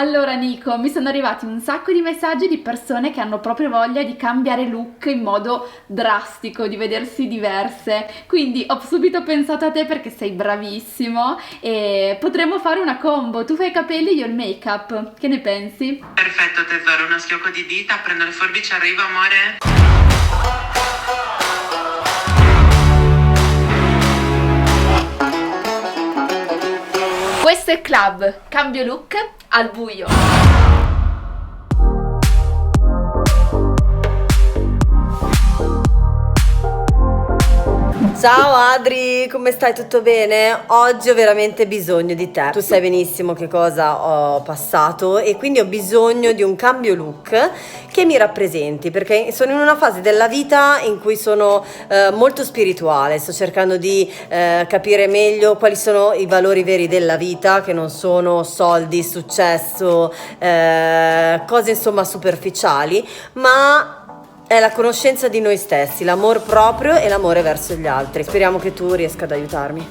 Allora Nico, mi sono arrivati un sacco di messaggi di persone che hanno proprio voglia di cambiare look in modo drastico, di vedersi diverse, quindi ho subito pensato a te perché sei bravissimo e potremmo fare una combo, tu fai i capelli, io il make-up, che ne pensi? Perfetto tesoro, uno schiocco di dita, prendo le forbici, arrivo amore. Questo è Club, cambio look al buio. Ciao Adri, come stai? Tutto bene? Oggi ho veramente bisogno di te. Tu sai benissimo che cosa ho passato e quindi ho bisogno di un cambio look che mi rappresenti, perché sono in una fase della vita in cui sono molto spirituale. Sto cercando di capire meglio quali sono i valori veri della vita, che non sono soldi, successo, cose insomma superficiali, ma è la conoscenza di noi stessi, l'amor proprio e l'amore verso gli altri. Speriamo che tu riesca ad aiutarmi.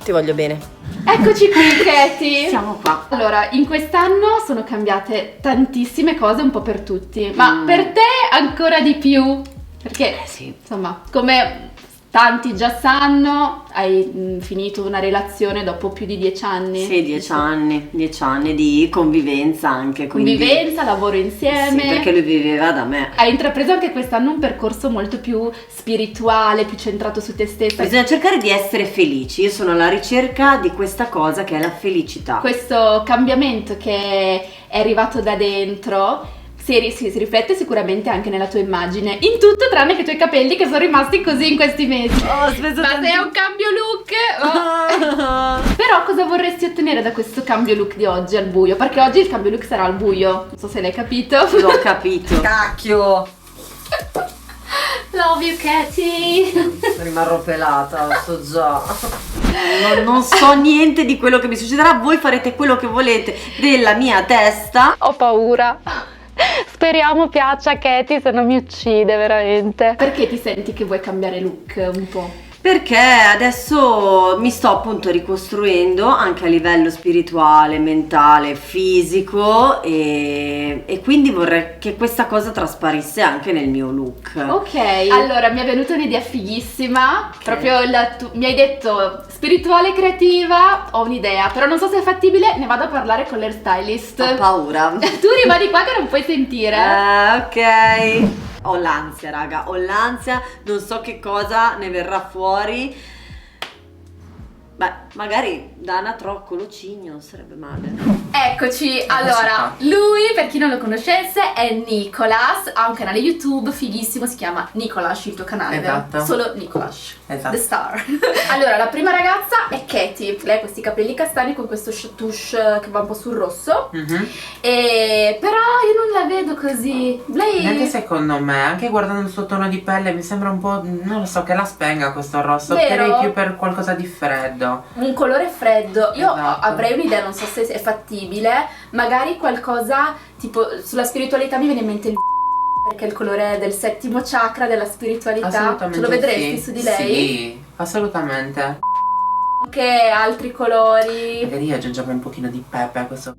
Ti voglio bene. Eccoci qui, Katie. Siamo qua. Allora, in quest'anno sono cambiate tantissime cose un po' per tutti, ma per te ancora di più. Perché, sì, insomma, come tanti già sanno, hai finito una relazione dopo più di 10 anni. Sì, 10 anni di convivenza anche. Quindi, convivenza, lavoro insieme. sì, perché lui viveva da me. Hai intrapreso anche quest'anno un percorso molto più spirituale, più centrato su te stessa. Bisogna cercare di essere felici. Io sono alla ricerca di questa cosa che è la felicità. Questo cambiamento che è arrivato da dentro si riflette sicuramente anche nella tua immagine, in tutto tranne che i tuoi capelli che sono rimasti così in questi mesi. Ho speso Ma se è un cambio look Però cosa vorresti ottenere da questo cambio look di oggi al buio? Perché oggi il cambio look sarà al buio, non so se l'hai capito. L'ho capito. Cacchio! Love you Katie. Rimarrò pelata, lo so già. Non so niente di quello che mi succederà. Voi farete quello che volete della mia testa. Ho paura. Speriamo piaccia a Katie, se non mi uccide veramente. Perché ti senti che vuoi cambiare look un po'? Perché adesso mi sto appunto ricostruendo anche a livello spirituale, mentale, fisico e quindi vorrei che questa cosa trasparisse anche nel mio look. Ok, allora mi è venuta un'idea fighissima. Ok. Proprio mi hai detto spirituale e creativa, ho un'idea, però non so se è fattibile, ne vado a parlare con l'hairstylist. Ho paura. Tu rimani qua che non puoi sentire. Ok. Ho l'ansia, raga, ho l'ansia, non so che cosa ne verrà fuori. Beh, magari da anatroccolo cigno non sarebbe male. Eccoci, allora, lui per chi non lo conoscesse è Nicolas, ha un canale YouTube fighissimo, si chiama Nicolas il tuo canale, Esatto. vero? Solo Nicolas, Esatto. The Star. Allora, la prima ragazza è Katie, lei ha questi capelli castani con questo touche che va un po' sul rosso, e però io non la vedo così, lei... Neanche secondo me, anche guardando il suo tono di pelle mi sembra un po', non lo so, che la spenga questo rosso. Vero? Opterei più per qualcosa di freddo. Un colore freddo. Io Esatto. avrei un'idea, non so se è fattibile, magari qualcosa tipo sulla spiritualità mi viene in mente il perché è il colore del settimo chakra della spiritualità. Assolutamente. Ce lo vedresti sì. su di lei? Sì, assolutamente. Anche altri colori. Magari io aggiungiamo un pochino di pepe a questo.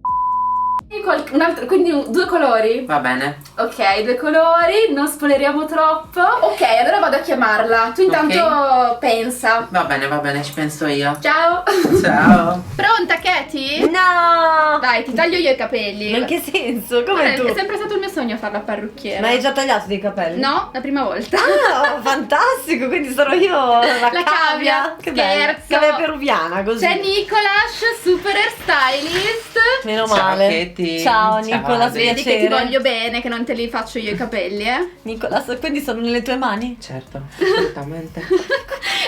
Quindi due colori? Va bene. Ok, due colori, non spoileriamo troppo. Ok, allora vado a chiamarla. Tu intanto pensa. Va bene, ci penso io. Ciao. Ciao. Pronta Katie? No! Dai, ti taglio io i capelli. Ma in che senso? Come Guarda, tu? è sempre stato il mio sogno fare la parrucchiera. Ma hai già tagliato dei capelli? No, la prima volta. Ah, fantastico, quindi sarò io la La cavia. Che bello. Scherzo. Cavia peruviana, così. C'è Nicolas, super hairstylist. Meno Ciao, male. Katie. Ciao Nicolas, Adri. Vedi che ti piacere. voglio bene, che non te li faccio io i capelli, Nicolas, quindi sono nelle tue mani? Certo, assolutamente.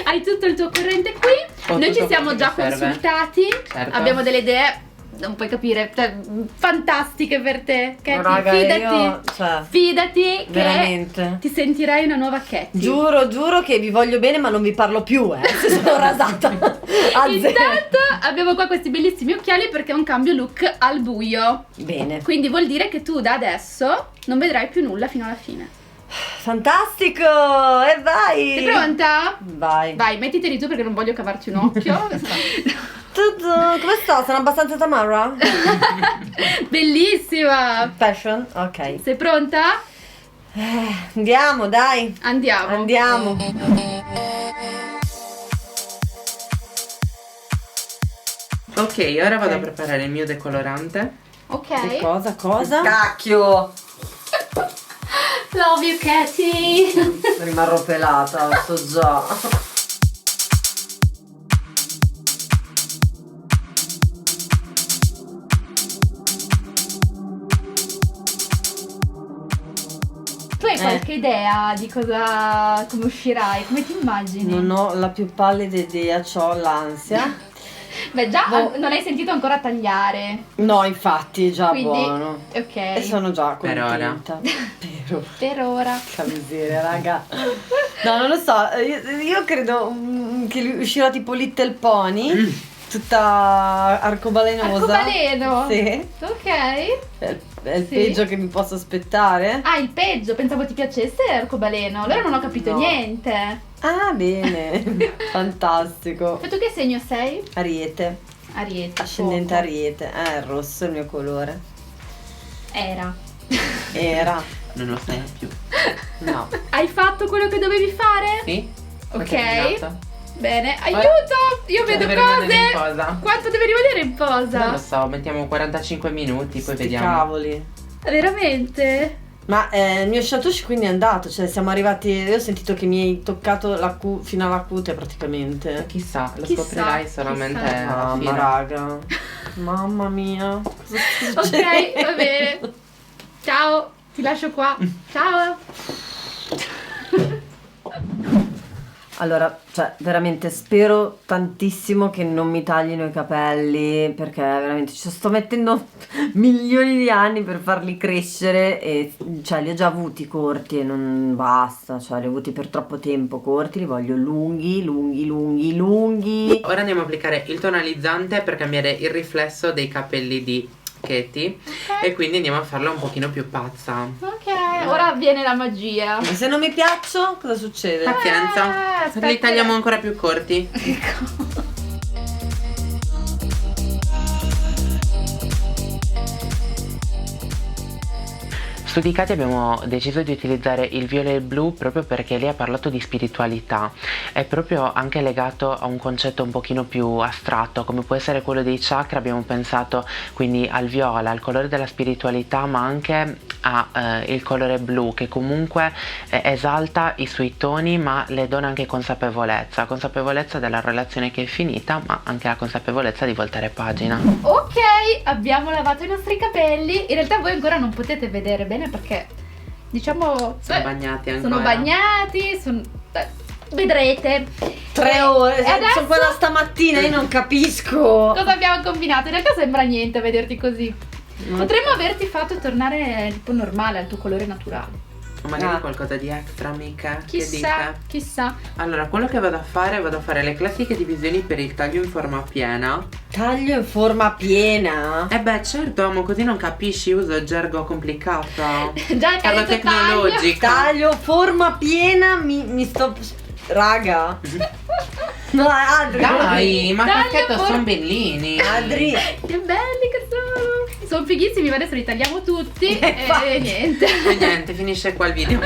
Hai tutto il tuo corrente qui. Ho Noi ci tutto siamo quello già che serve. consultati. Certo. Abbiamo delle idee, non puoi capire, cioè, fantastiche per te. Katie, Raga, fidati. io, cioè, Fidati che veramente. ti sentirai una nuova Katie. Giuro che vi voglio bene, ma non vi parlo più, se sono rasata a zero. Intanto abbiamo qua questi bellissimi occhiali perché è un cambio look al buio. Bene. Quindi vuol dire che tu da adesso non vedrai più nulla fino alla fine. Fantastico! E vai! Sei pronta? Vai. Vai, mettiteli tu perché non voglio cavarti un occhio. Tutto, come sto? Sono abbastanza tamarra? Bellissima! Fashion? Ok. Sei pronta? Andiamo, dai. Andiamo. Ok, ora vado a preparare il mio decolorante. Ok. Che cosa? Cacchio! Love you, Katy. Rimarrò pelata, lo so già. Tu hai qualche idea di come uscirai? Come ti immagini? Non ho la più pallida idea, c'ho l'ansia. Beh, già non hai sentito ancora tagliare. No, infatti, è già Quindi, buono. ok. E sono già Per ora. contenta. Per ora. Per ora. Che miseria, raga. No, non lo so, io credo che uscirà tipo Little Pony, tutta arcobalenosa. Arcobaleno? Sì. Ok. È il Sì. peggio che mi posso aspettare. Ah, il peggio, pensavo ti piacesse l'arcobaleno. Allora non ho capito No. niente. Ah, bene. Fantastico. E tu che segno sei? Ariete. Ariete. Ascendente poco. Ariete. Il rosso è il mio colore. Era. Era. Non lo sai più. No. Hai fatto quello che dovevi fare? Sì? Ho Ok. terminato. Bene. Ora- Aiuto! Io Cioè, vedo deve rimanere in cose. posa. Quanto deve rimanere in posa? Non lo so, mettiamo 45 minuti, poi Sti vediamo. cavoli. Veramente? Ma il mio Shatouche quindi è andato, cioè siamo arrivati, io ho sentito che mi hai toccato fino alla cute praticamente. Chissà, lo Chissà, scoprirai solamente chissà. alla Mamma fine. raga, mamma mia. Cosa sta Ok, succedendo? va bene. Ciao, ti lascio qua. Ciao. Allora, cioè veramente spero tantissimo che non mi taglino i capelli perché veramente ci sto mettendo milioni di anni per farli crescere e cioè li ho già avuti corti e non basta, cioè li ho avuti per troppo tempo corti, li voglio lunghi, lunghi, lunghi, lunghi. Ora andiamo a applicare il tonalizzante per cambiare il riflesso dei capelli di Katy. E quindi andiamo a farla un pochino più pazza. Ok, ora avviene la magia. E se non mi piaccio, cosa succede? Pazienza, aspetta. li tagliamo ancora più corti. Su di Katy abbiamo deciso di utilizzare il viola e il blu proprio perché lei ha parlato di spiritualità. È proprio anche legato a un concetto un pochino più astratto, come può essere quello dei chakra. Abbiamo pensato quindi al viola, al colore della spiritualità, ma anche il colore blu, che comunque esalta i suoi toni ma le dona anche consapevolezza della relazione che è finita, ma anche la consapevolezza di voltare pagina. Ok, abbiamo lavato i nostri capelli. In realtà voi ancora non potete vedere bene perché diciamo Sono bagnati ancora. sono bagnati, vedrete. 3 ore, E adesso sono quella stamattina, io non capisco. cosa abbiamo combinato? In realtà sembra niente a vederti così. Ma- Potremmo averti fatto tornare tipo normale, al tuo colore naturale. O magari Ah. qualcosa di extra, amica. Che Chissà, dite? chissà. Allora, quello che vado a fare le classiche divisioni per il taglio in forma piena. Taglio in forma piena. Eh beh, certo, amo, così non capisci, uso gergo complicato. Già che Parlo hai detto tecnologica. Taglio forma piena, mi sto. Raga. No, Adri. Dai, ma Taglio caschetto forma- sono bellini. Adri. Che belli che sono! Sono fighissimi, ma adesso li tagliamo tutti Infatti. e niente. E niente, finisce qua il video.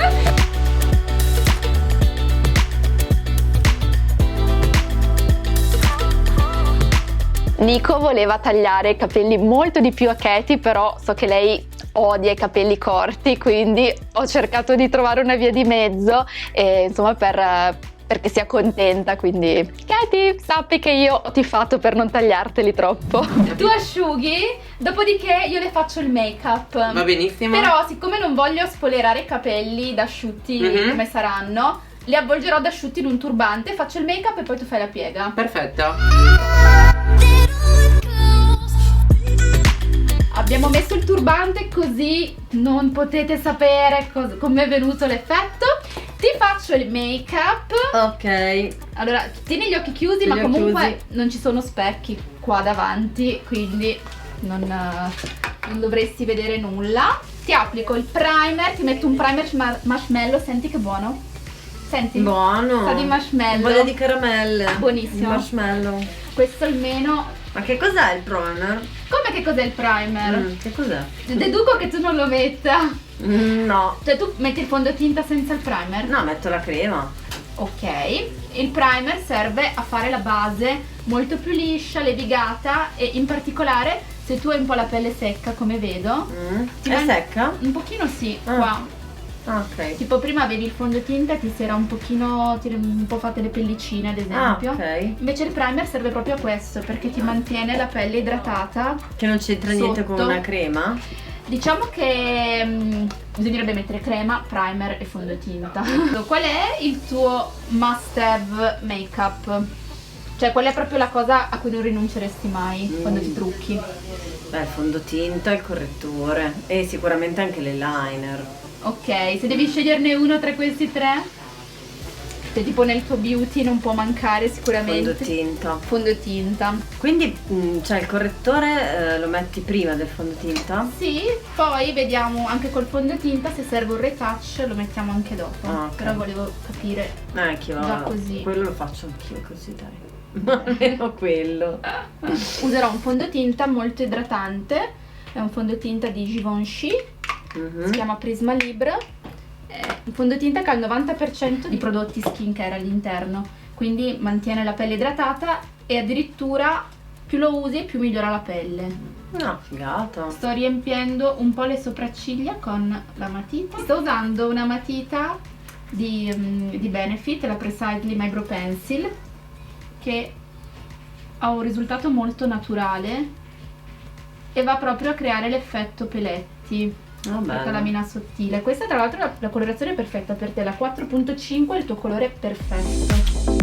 Nico voleva tagliare i capelli molto di più a Katy, però so che lei odia i capelli corti, quindi ho cercato di trovare una via di mezzo e insomma perché sia contenta, quindi Katy, sappi che io ho tifato per non tagliarteli troppo. Tu asciughi, dopodiché io le faccio il make-up. Va benissimo. Però siccome non voglio spoilerare i capelli da asciutti Mhm. come saranno, li avvolgerò da asciutti in un turbante, faccio il make-up e poi tu fai la piega. Perfetto. Abbiamo messo il turbante così non potete sapere come è venuto l'effetto. Ti faccio il make-up. Ok. Allora, tieni gli occhi chiusi, ma Li ho comunque chiusi. non ci sono specchi qua davanti, quindi non dovresti vedere nulla. Ti applico il primer, ti metto un primer marshmallow, senti che buono? Senti? Buono. Sa di marshmallow. Voglia di caramelle. Buonissimo. Di marshmallow. Questo almeno Ma che cos'è il primer? Come che cos'è il primer? Che cos'è? Deduco che tu non lo metta. No. Cioè tu metti il fondotinta senza il primer? No, metto la crema. Ok, il primer serve a fare la base molto più liscia, levigata e in particolare se tu hai un po' la pelle secca come vedo. È secca? Un pochino sì, qua. Ah, ok. Tipo prima avevi il fondotinta e ti si era un pochino, un po' fatte le pellicine ad esempio. Ok. Invece il primer serve proprio a questo perché ti mantiene la pelle idratata. Che non c'entra niente con Sotto. una crema? Diciamo che bisognerebbe mettere crema, primer e fondotinta. Qual è il tuo must have make-up? Cioè qual è proprio la cosa a cui non rinunceresti mai quando ti trucchi? Beh, il fondotinta, il correttore e sicuramente anche l'eyeliner. Ok, se devi sceglierne uno tra questi tre, cioè tipo nel tuo beauty non può mancare sicuramente Fondotinta. fondotinta. Quindi cioè il correttore lo metti prima del fondotinta? Sì, poi vediamo anche col fondotinta se serve un retouch lo mettiamo anche dopo. Ah, ok. Però volevo capire Anch'io. già così. Quello lo faccio anch'io così, dai. Almeno quello. Userò un fondotinta molto idratante, è un fondotinta di Givenchy, si chiama Prisma Libre. È un fondotinta che ha il 90% di prodotti skincare all'interno, quindi mantiene la pelle idratata e addirittura più lo usi più migliora la pelle. Ah, figata. Sto riempiendo un po' le sopracciglia con la matita. Sto usando una matita di Benefit, la Precisely My Brow Pencil, che ha un risultato molto naturale e va proprio a creare l'effetto peletti. La calamina sottile. Questa tra l'altro la colorazione è perfetta per te, la 4.5 è il tuo colore perfetto.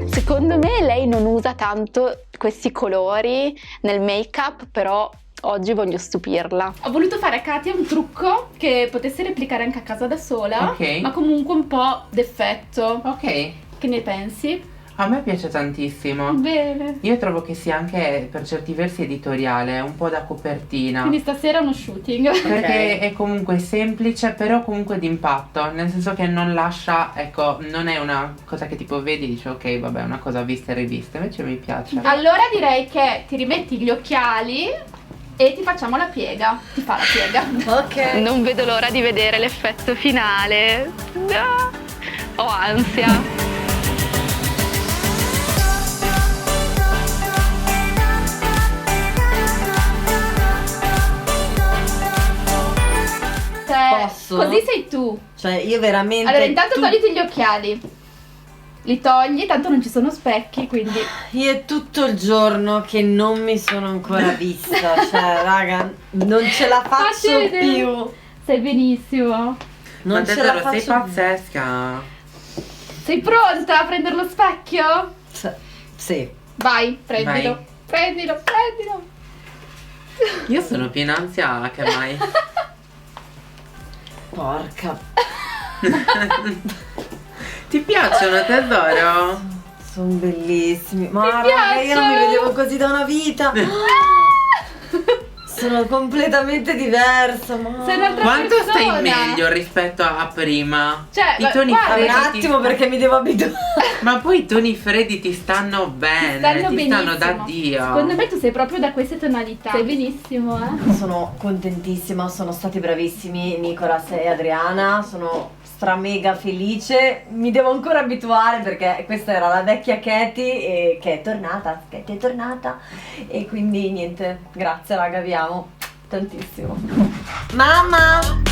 Secondo me lei non usa tanto questi colori nel make-up, però oggi voglio stupirla. Ho voluto fare a Katia un trucco che potesse replicare anche a casa da sola, Ok. ma comunque un po' d'effetto. Ok, Che ne pensi? a me piace tantissimo. Bene. Io trovo che sia anche per certi versi editoriale, un po' da copertina. Quindi stasera uno shooting. Perché è comunque semplice, però comunque d'impatto, nel senso che non lascia, ecco, non è una cosa che tipo vedi e dici ok, vabbè, è una cosa vista e rivista, invece mi piace. Allora direi che ti rimetti gli occhiali e ti facciamo la piega. Ti fa la piega. Ok. Non vedo l'ora di vedere l'effetto finale. No! Ho ansia. Cioè, Posso? così sei tu. Cioè io veramente... Allora, intanto togliti gli occhiali. Li togli, tanto non ci sono specchi, quindi... Io è tutto il giorno che non mi sono ancora vista. Cioè, raga, non ce la Facci faccio vedere. più. Sei benissimo. Non Ma ce la davvero, faccio sei pazzesca. Sei pronta a prendere lo specchio? Sì. Vai, prendilo. Vai. Prendilo, prendilo. Io sono più in ansia che mai. Porca. Ti piacciono, tesoro? Sono bellissimi. Ma raga, io piacciono? non mi vedevo così da una vita. Sono completamente diversa. Ma... Sei un'altra Quanto stai persona. meglio rispetto a prima? Cioè, I toni guarda, freddi Un attimo perché mi devo abituare. Ma poi i toni freddi ti stanno bene, ti stanno da Dio. Secondo me tu sei proprio da queste tonalità. Sei benissimo, eh. Sono contentissima, sono stati bravissimi Nicolas e Adriana, sono stra mega felice. Mi devo ancora abituare perché questa era la vecchia Katie che è tornata e quindi niente, grazie raga, vi amo tantissimo. Mamma!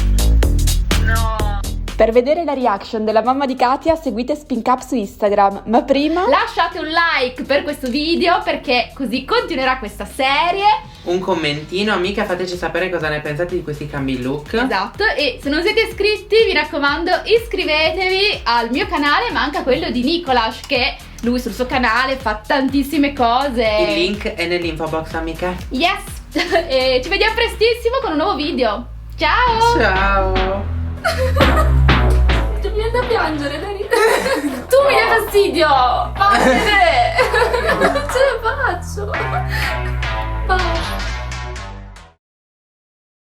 Per vedere la reaction della mamma di Katia seguite Spink Up su Instagram, ma prima... Lasciate un like per questo video perché così continuerà questa serie. Un commentino, amica, fateci sapere cosa ne pensate di questi cambi look. Esatto, e se non siete iscritti vi raccomando iscrivetevi al mio canale ma anche a quello di Nicolas, che lui sul suo canale fa tantissime cose. Il link è nell'info box, amica. Yes! E ci vediamo prestissimo con un nuovo video. Ciao! Ciao. Mi viene da piangere, Dani. Tu mi dai fastidio! Vattene!